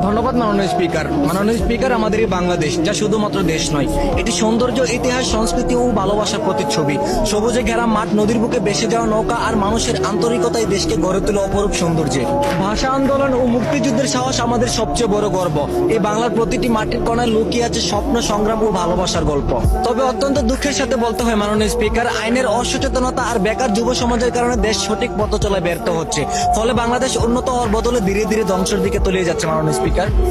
ধন্যবাদ মাননীয় স্পিকার। মাননীয় স্পিকার, আমাদের এই বাংলাদেশ যা শুধুমাত্র দেশ নয়, এটি সৌন্দর্য, ইতিহাস, সংস্কৃতি ও ভালোবাসার প্রতিচ্ছবি। সবুজে ঘেরা মাঠ, নদীর বুকে ভেসে যাওয়া নৌকা আর মানুষের আন্তরিকতায় দেশকে গড়ে তোলে অপরূপ সৌন্দর্যে। ভাষা আন্দোলন ও মুক্তিযুদ্ধের সাহস আমাদের সবচেয়ে বড় গর্ব। এই বাংলার প্রতিটি মাটির কোণায় লুকিয়ে আছে স্বপ্ন, সংগ্রাম ও ভালোবাসার গল্প। তবে অত্যন্ত দুঃখের সাথে বলতে হয় মাননীয় স্পিকার, আইনের অসচেতনতা আর বেকার যুব সমাজের কারণে দেশ সঠিক পথ চলায় ব্যর্থ হচ্ছে। ফলে বাংলাদেশ উন্নত হওয়ার বদলে ধীরে ধীরে ধ্বংসের দিকে তলিয়ে যাচ্ছে।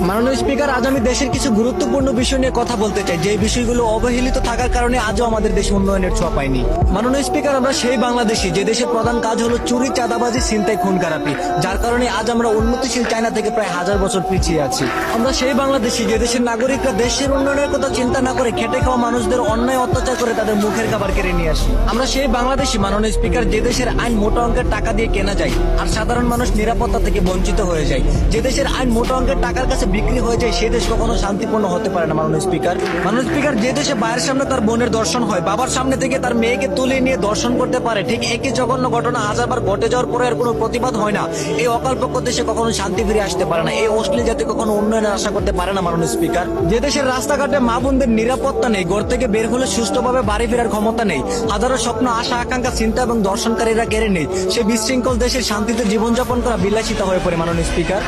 মাননীয় স্পিকার, আজ আমি দেশের কিছু গুরুত্বপূর্ণ বিষয় নিয়ে কথা বলতে চাই, যে বিষয়গুলো অবহেলিত থাকার কারণে আজও আমাদের দেশ উন্নয়নের ছোঁয়া পায়নি। মাননীয় স্পিকার, আমরা সেই বাংলাদেশি যে দেশের প্রধান কাজ হলো চুরি, চাঁদাবাজি, ছিনতাই, খুন খারাপি, যার কারণে আজ আমরা উন্নতিশীল চায়না থেকে প্রায় 1000 বছর পিছিয়ে আছি। আমরা সেই বাংলাদেশি যে দেশের নাগরিকরা দেশের উন্নয়নের কথা চিন্তা না করে খেটে খাওয়া মানুষদের অন্যায় অত্যাচার করে তাদের মুখের খাবার কেড়ে নিয়ে আসি। আমরা সেই বাংলাদেশি মাননীয় স্পিকার যে দেশের আইন মোটা অঙ্কের টাকা দিয়ে কেনা যায় আর সাধারণ মানুষ নিরাপত্তা থেকে বঞ্চিত হয়ে যায়। যে দেশের আইন মোটা অঙ্কের টাকার কাছে বিক্রি হয়ে যায়, সে দেশ কখনো শান্তিপূর্ণ হতে পারে না। মাননীয় স্পিকার, যে দেশে ভাইয়ের সামনে তার বোনের দর্শন হয়, বাবার সামনে থেকে তার মেয়েকে তুলে নিয়ে দর্শন করতে পারে, ঠিক একই জঘন্য ঘটনা 1000 বার ঘটে যাওয়ার পরে আর কোনো প্রতিবাদ হয় না, এই অকালপক্ষ দেশে কখনো শান্তি ফিরে আসতে পারে না। এই অশ্লীল জাতি কখনো উন্নয়নের আশা করতে পারে না। মাননীয় স্পিকার, যে দেশের রাস্তাঘাটে মা বোনদের নিরাপত্তা নেই, ঘর থেকে বের হলে সুস্থভাবে বাড়ি ফেরার ক্ষমতা নেই, হাজারো স্বপ্ন, আশা, আকাঙ্ক্ষা, চিন্তা এবং দর্শনকারীরা কেড়ে নেই, সে বিশৃঙ্খল দেশের শান্তিতে জীবনযাপন করা বিলাসিতা হয়ে পড়ে। মাননীয় স্পিকার,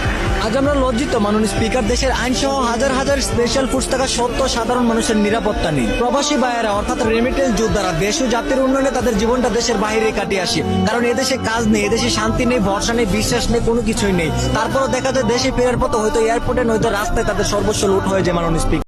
আজ আমরা লজ্জিত মাননীয় স্পিকার, দেশের আইন সহ হাজার হাজার স্পেশাল ফোর্স থাকা সত্ত্বেও সাধারণ মানুষের নিরাপত্তা নেই। প্রবাসী ভাইয়েরা অর্থাৎ রেমিটেন্স যোদ্ধারা দেশ ও জাতির উন্নয়নে তাদের জীবনটা দেশের বাইরে কাটিয়ে আসে, কারণ এদেশে কাজ নেই, এদেশে শান্তি নেই, ভরসা নেই, বিশ্বাস নেই, কোনো কিছুই নেই। তারপরও দেখা যায় দেশে ফেরার পথে হয়তো এয়ারপোর্টে নয়তো রাস্তায় তাদের সর্বস্ব লুট হয়ে যায়। মাননীয় স্পিকার।